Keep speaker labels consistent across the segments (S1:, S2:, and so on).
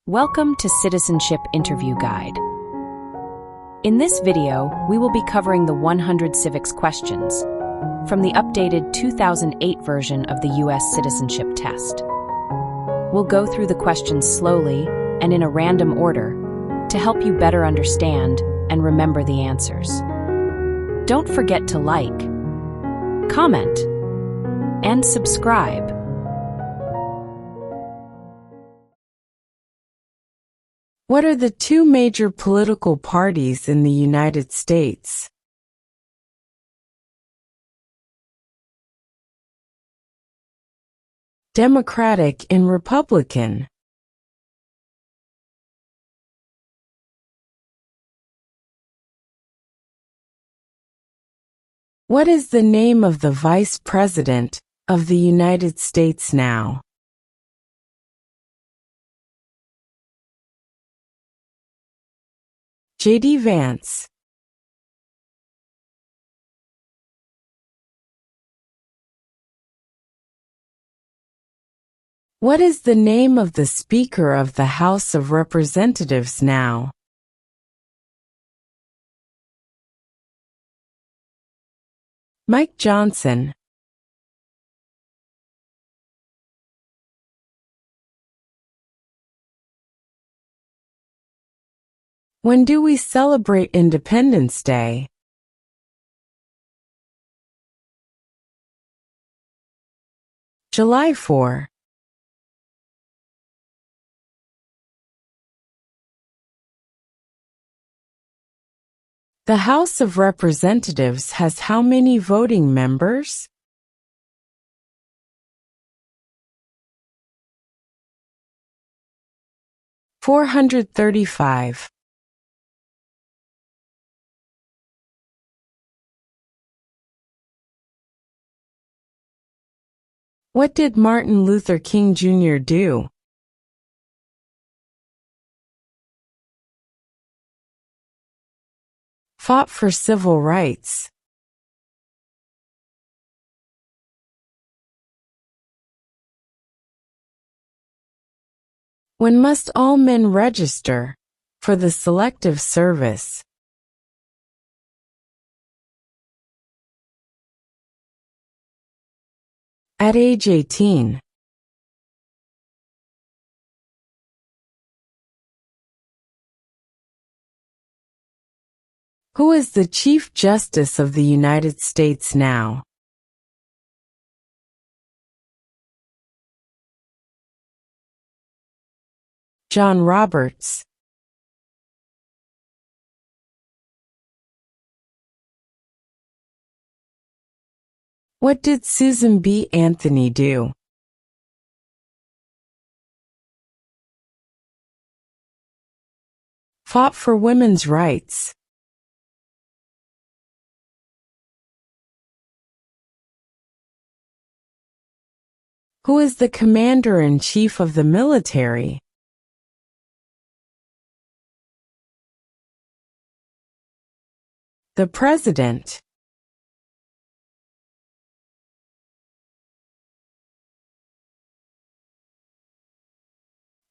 S1: Welcome to Citizenship Interview Guide. In this video, we will be covering the 100 civics questions from the updated 2008 version of the U.S. Citizenship Test. We'll go through the questions slowly and in a random order to help you better understand and remember the answers. Don't forget to like, comment, and subscribe.
S2: What are the two major political parties in the United States? Democratic and Republican. What is the name of the Vice President of the United States now? J.D. Vance. What is the name of the Speaker of the House of Representatives now? Mike Johnson. When do we celebrate Independence Day? July 4. The House of Representatives has how many voting members? (435). What did Martin Luther King Jr. do? Fought for civil rights. When must all men register for the Selective Service? At age 18. Who is the Chief Justice of the United States now? John Roberts. What did Susan B. Anthony do? Fought for women's rights. Who is the Commander-in-Chief of the military? The President.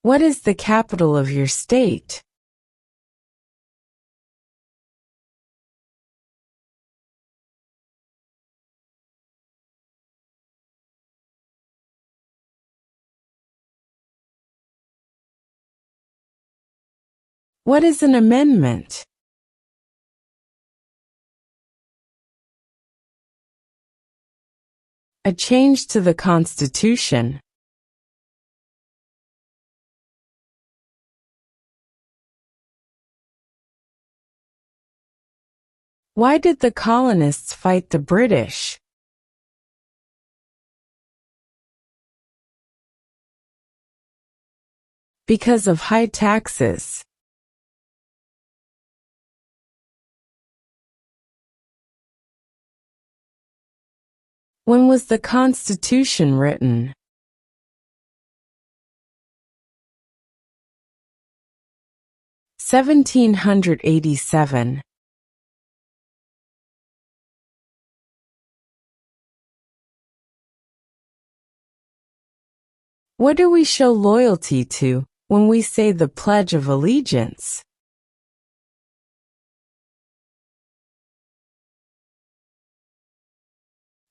S2: What is the capital of your state? What is an amendment? A change to the Constitution. Why did the colonists fight the British? Because of high taxes. When was the Constitution written? 1787. What do we show loyalty to when we say the Pledge of Allegiance?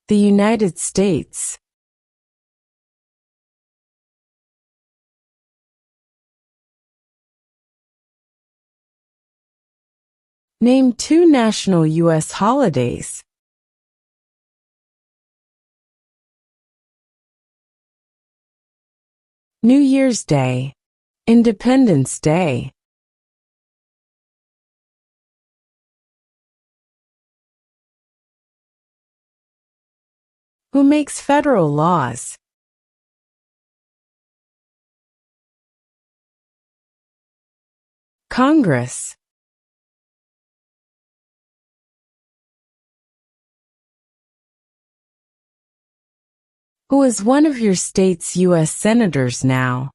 S2: The United States. Name 2 national U.S. holidays. New Year's Day, Independence Day. Who makes federal laws? Congress. Who is one of your state's U.S. senators now?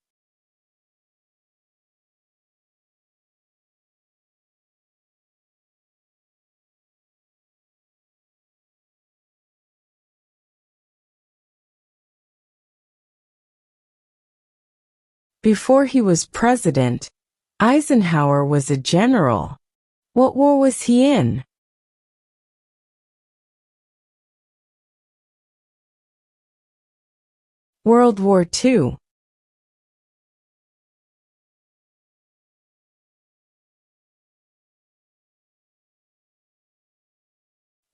S2: Before he was president, Eisenhower was a general. What war was he in? World War II.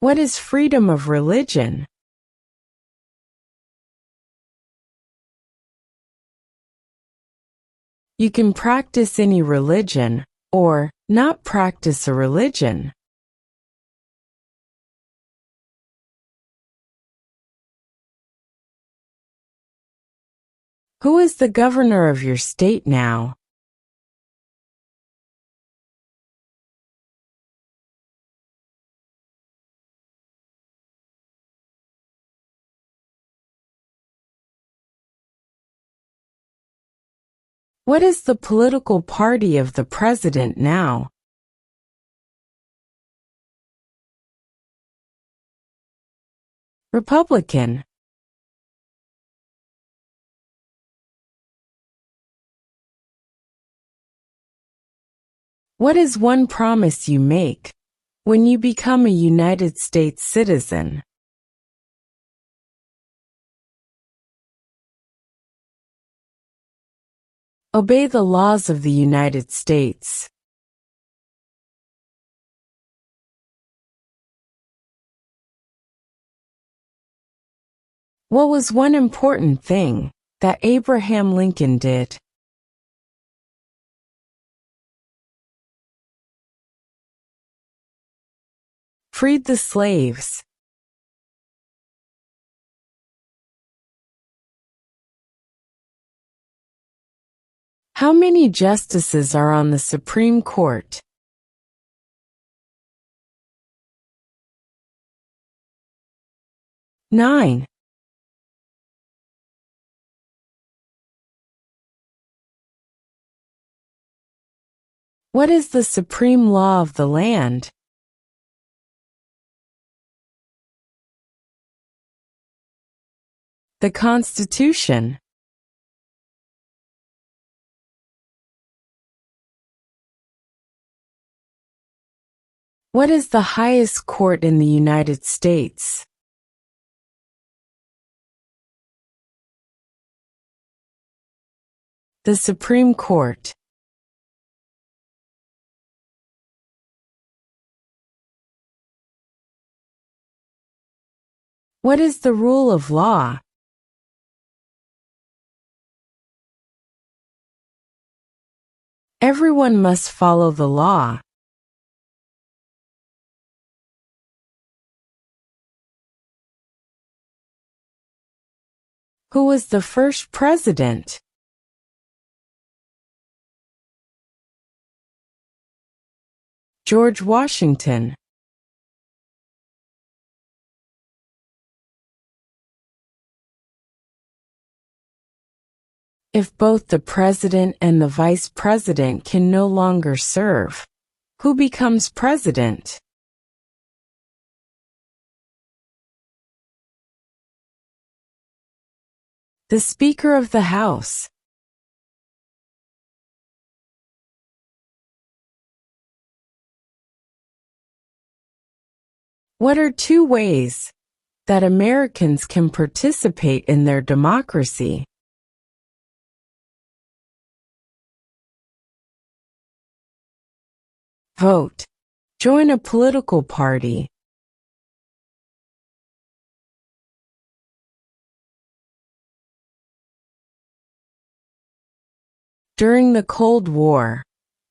S2: What is freedom of religion? You can practice any religion, or not practice a religion. Who is the governor of your state now? What is the political party of the president now? Republican. What is one promise you make when you become a United States citizen? Obey the laws of the United States. What was one important thing that Abraham Lincoln did? Freed the slaves. How many justices are on the Supreme Court? 9. What is the supreme law of the land? The Constitution. What is the highest court in the United States? The Supreme Court. What is the rule of law? Everyone must follow the law. Who was the first president? George Washington. If both the president and the vice president can no longer serve, who becomes president? The Speaker of the House. What are two ways that Americans can participate in their democracy? Vote. Join a political party. During the Cold War,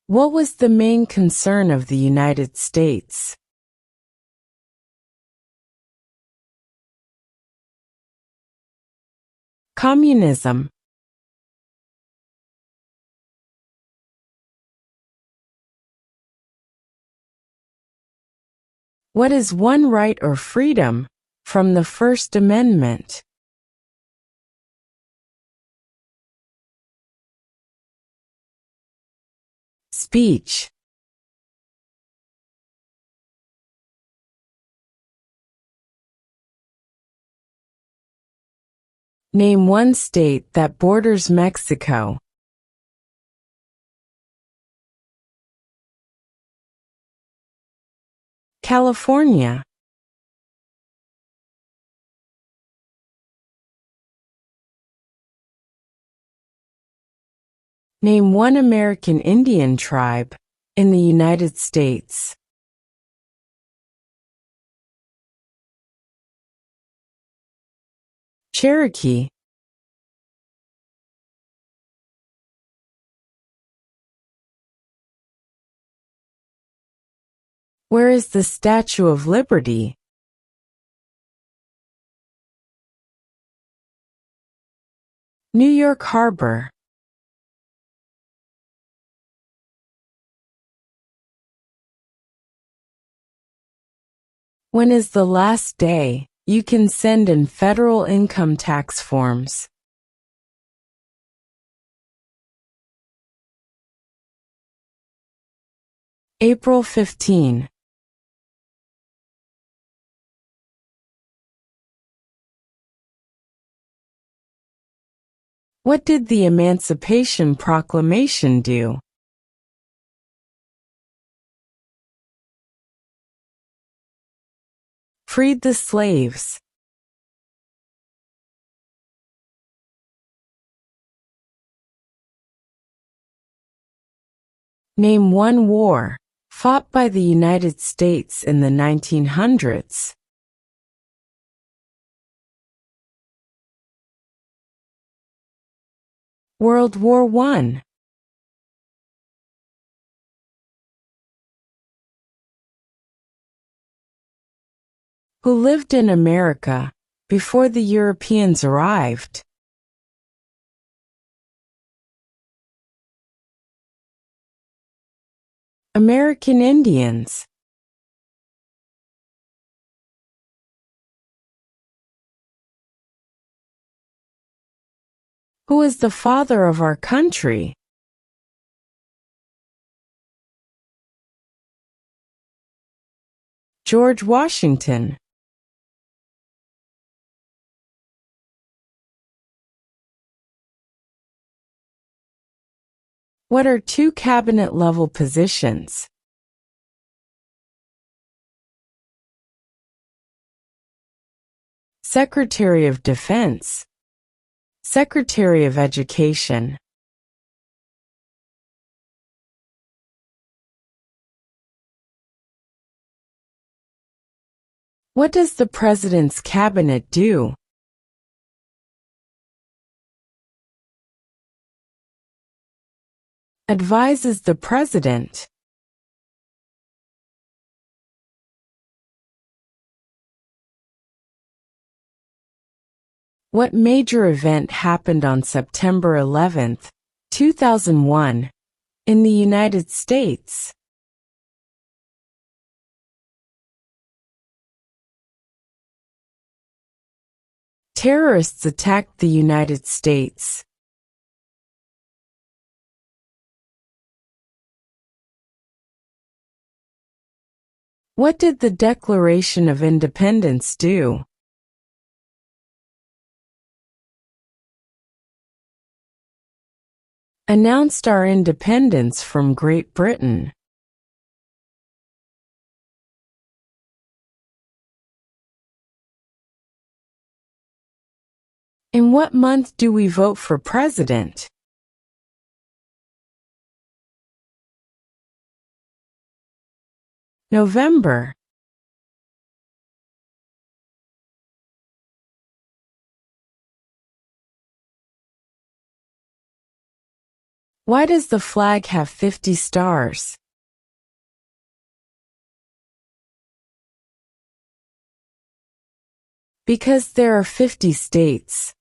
S2: what was the main concern of the United States? Communism. What is one right or freedom from the First Amendment? Speech. Name one state that borders Mexico. California. Name one American Indian tribe in the United States. Cherokee. Where is the Statue of Liberty? New York Harbor. When is the last day you can send in federal income tax forms? April 15. What did the Emancipation Proclamation do? Freed the slaves. Name one war fought by the United States in the 1900s. World War I. Who lived in America before the Europeans arrived? American Indians. Who is the father of our country? George Washington. What are two cabinet-level positions? Secretary of Defense. Secretary of Education. What does the President's Cabinet do? Advises the President. What major event happened on September 11, 2001, in the United States? Terrorists attacked the United States. What did the Declaration of Independence do? Announced our independence from Great Britain. In what month do we vote for president? November. Why does the flag have 50 stars? Because there are 50 states.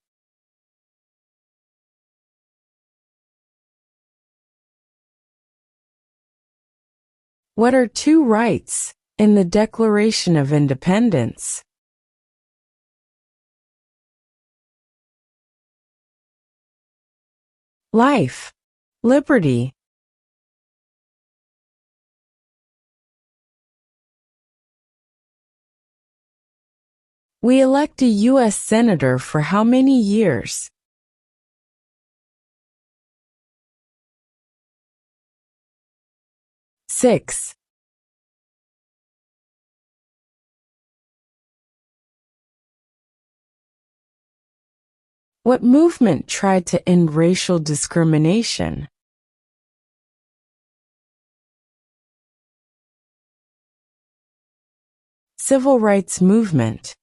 S2: What are two rights in the Declaration of Independence? Life, liberty. We elect a U.S. Senator for how many years? Six. What movement tried to end racial discrimination? Civil rights movement.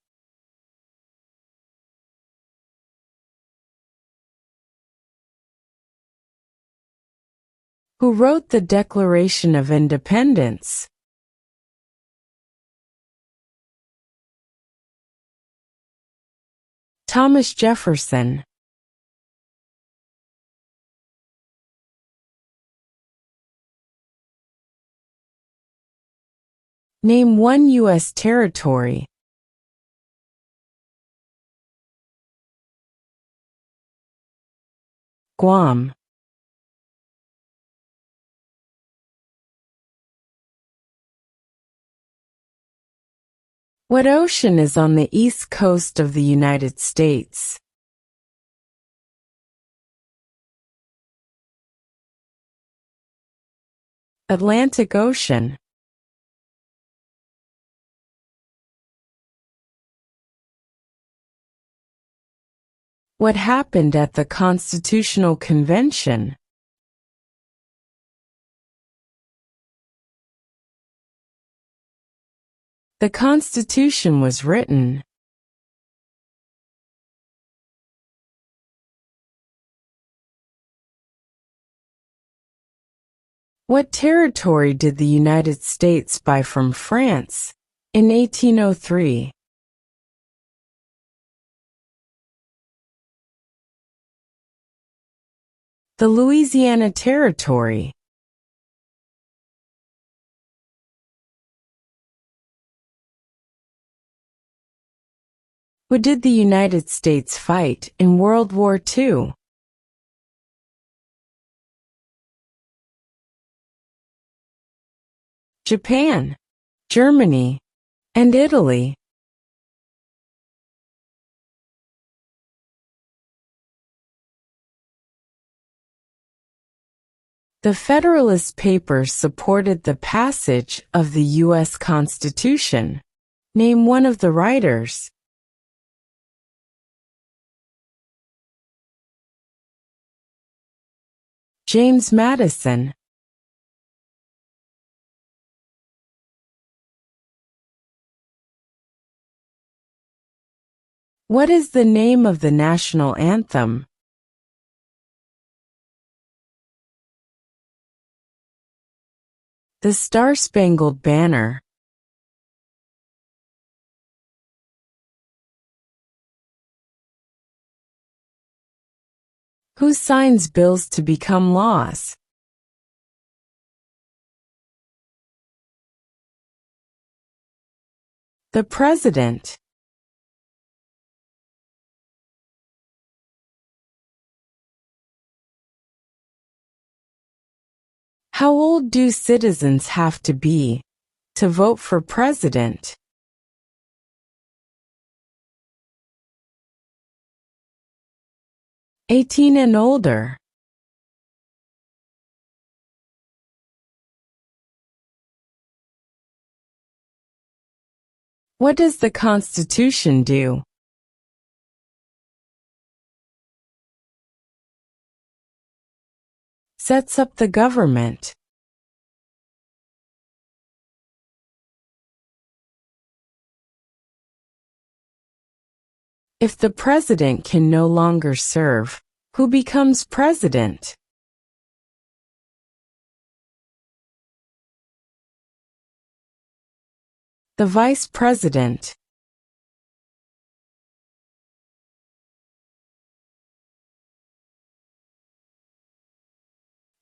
S2: Who wrote the Declaration of Independence? Thomas Jefferson. Name one U.S. territory. Guam. What ocean is on the east coast of the United States? Atlantic Ocean. What happened at the Constitutional Convention? The Constitution was written. What territory did the United States buy from France in 1803? The Louisiana Territory. What did the United States fight in World War II? Japan, Germany, and Italy. The Federalist Papers supported the passage of the U.S. Constitution. Name one of the writers. James Madison. What is the name of the national anthem? The Star-Spangled Banner. Who signs bills to become laws? The President. How old do citizens have to be to vote for president? 18 and older. What does the Constitution do? Sets up the government. If the president can no longer serve, who becomes president? The vice president.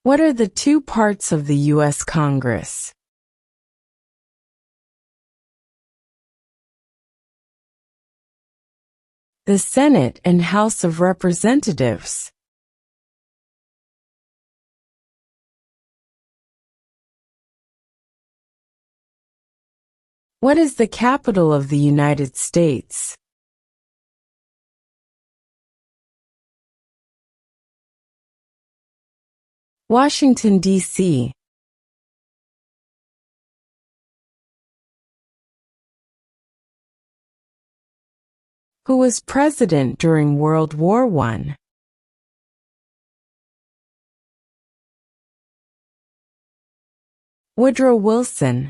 S2: What are the two parts of the U.S. Congress? The Senate and House of Representatives. What is the capital of the United States? Washington, D.C. Who was president during World War I? Woodrow Wilson.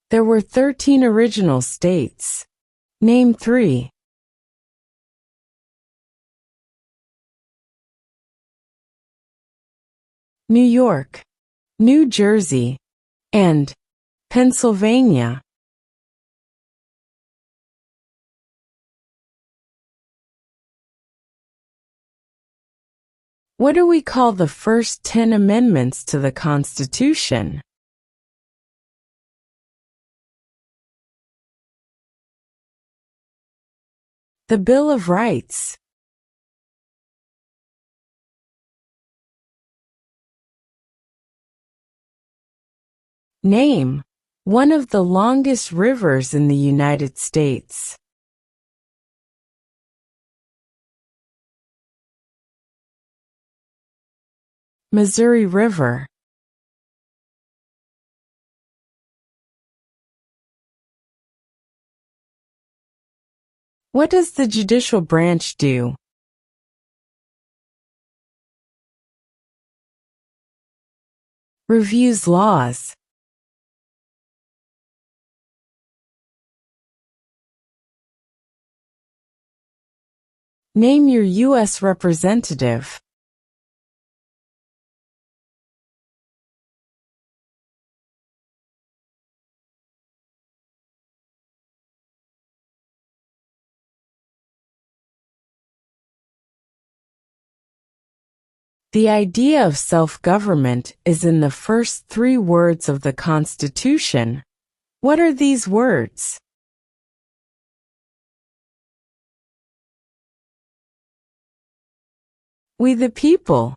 S2: There were 13 original states. Name 3. New York, New Jersey, and Pennsylvania. What do we call the first 10 amendments to the Constitution? The Bill of Rights. Name one of the longest rivers in the United States. Missouri River. What does the judicial branch do? Reviews laws. Name your U.S. representative. The idea of self-government is in the first 3 words of the Constitution. What are these words? We the people.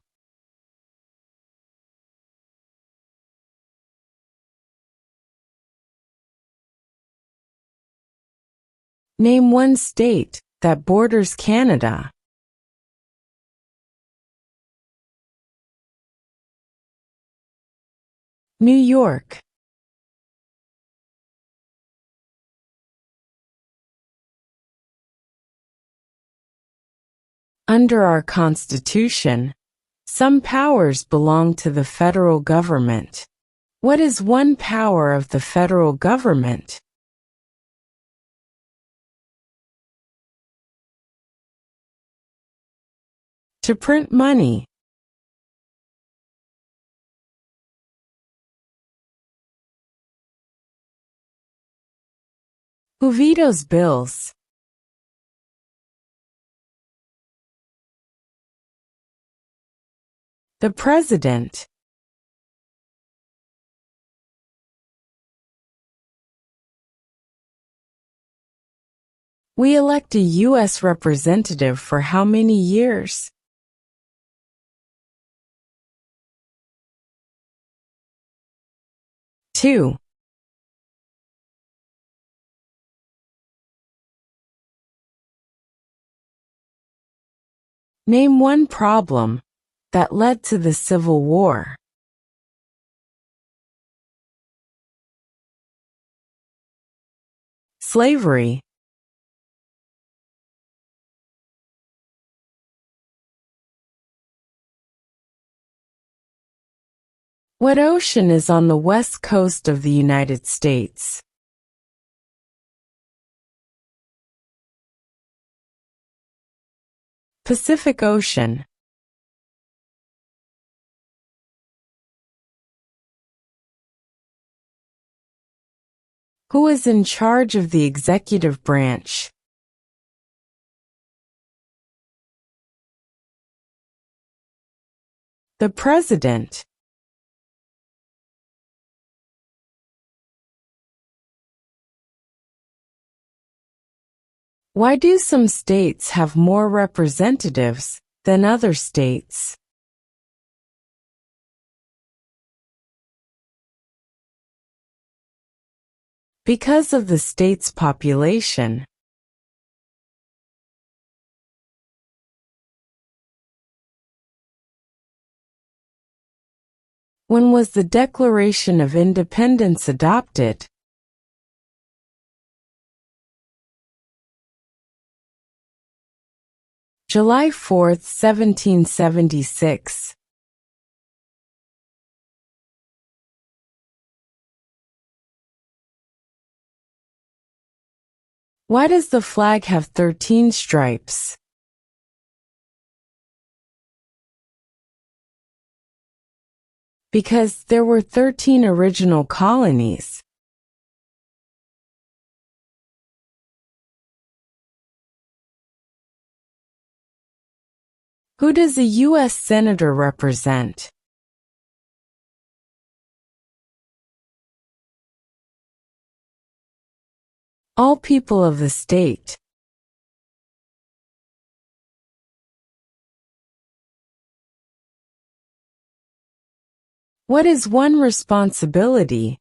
S2: Name one state that borders Canada. New York. Under our Constitution, some powers belong to the federal government. What is one power of the federal government? To print money. Who vetoes bills? The President. We elect a U.S. representative for how many years? Two. Name one problem that led to the Civil War. Slavery. What ocean is on the west coast of the United States? Pacific Ocean. Who is in charge of the executive branch? The President. Why do some states have more representatives than other states? Because of the state's population. When was the Declaration of Independence adopted? July 4, 1776. Why does the flag have 13 stripes? Because there were 13 original colonies. Who does a U.S. Senator represent? All people of the state. What is one responsibility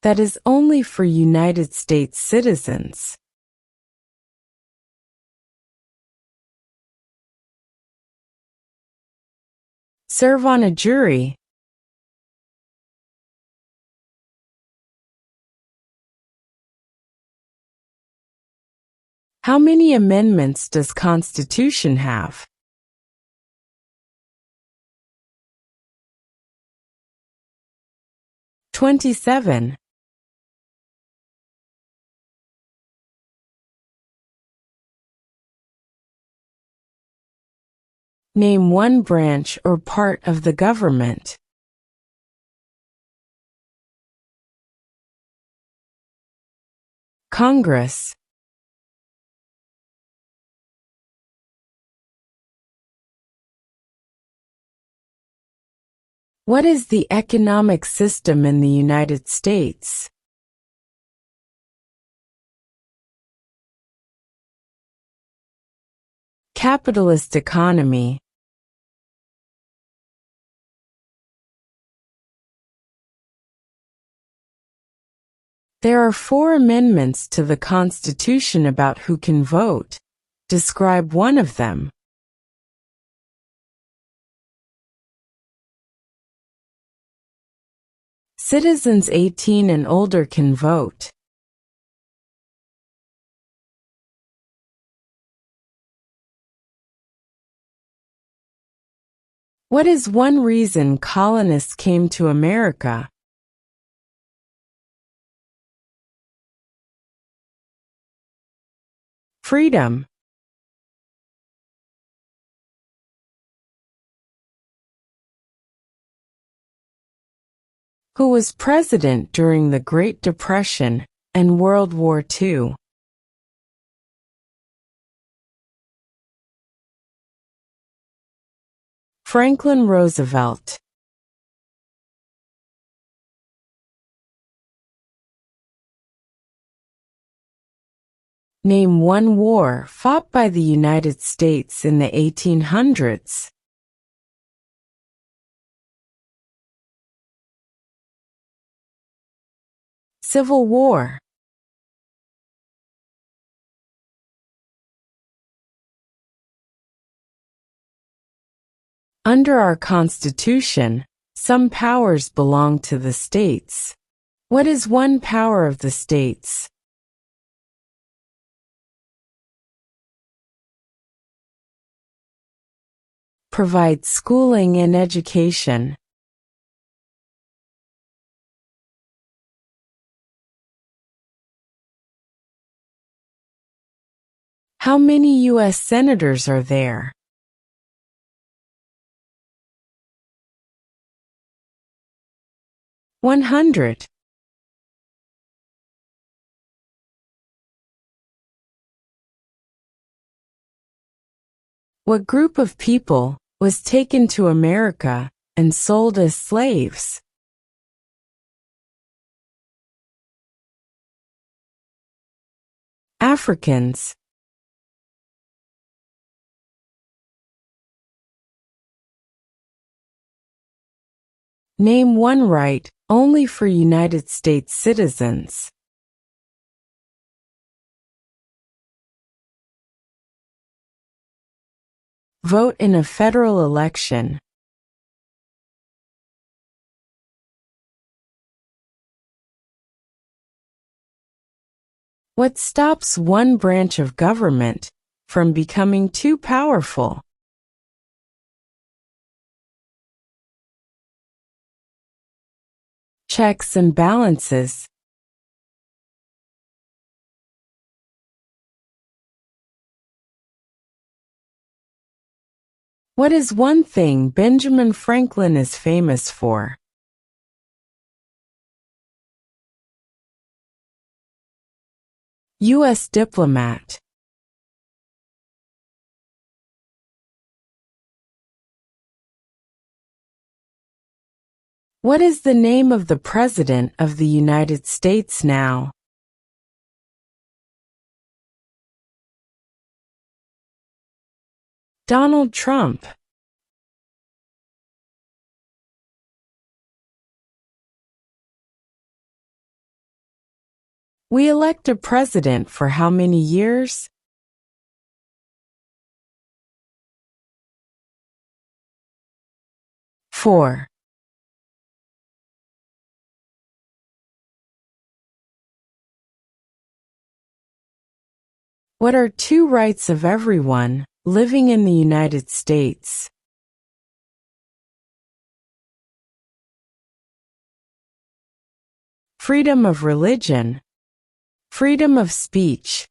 S2: that is only for United States citizens? Serve on a jury. How many amendments does Constitution have? "27. Name one branch or part of the government. Congress. What is the economic system in the United States? Capitalist economy. There are 4 amendments to the Constitution about who can vote. Describe one of them. Citizens 18 and older can vote. What is one reason colonists came to America? Freedom. Who was president during the Great Depression and World War II? Franklin Roosevelt. Name one war fought by the United States in the 1800s. Civil War. Under our Constitution, some powers belong to the states. What is one power of the states? Provide schooling and education. How many U.S. senators are there? 100. What group of people was taken to America and sold as slaves? Africans. Name one right only for United States citizens. Vote in a federal election. What stops one branch of government from becoming too powerful? Checks and balances. What is one thing Benjamin Franklin is famous for? U.S. diplomat. What is the name of the President of the United States now? Donald Trump. We elect a president for how many years? 4. What are two rights of everyone living in the United States? Freedom of religion. Freedom of speech.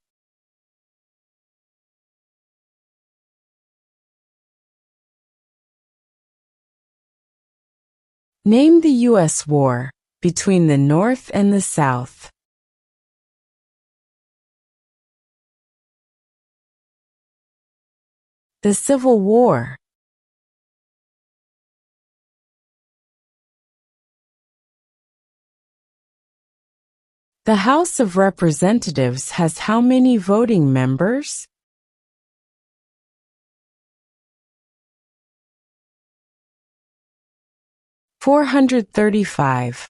S2: Name the U.S. war between the North and the South. The Civil War. The House of Representatives has how many voting members? 435.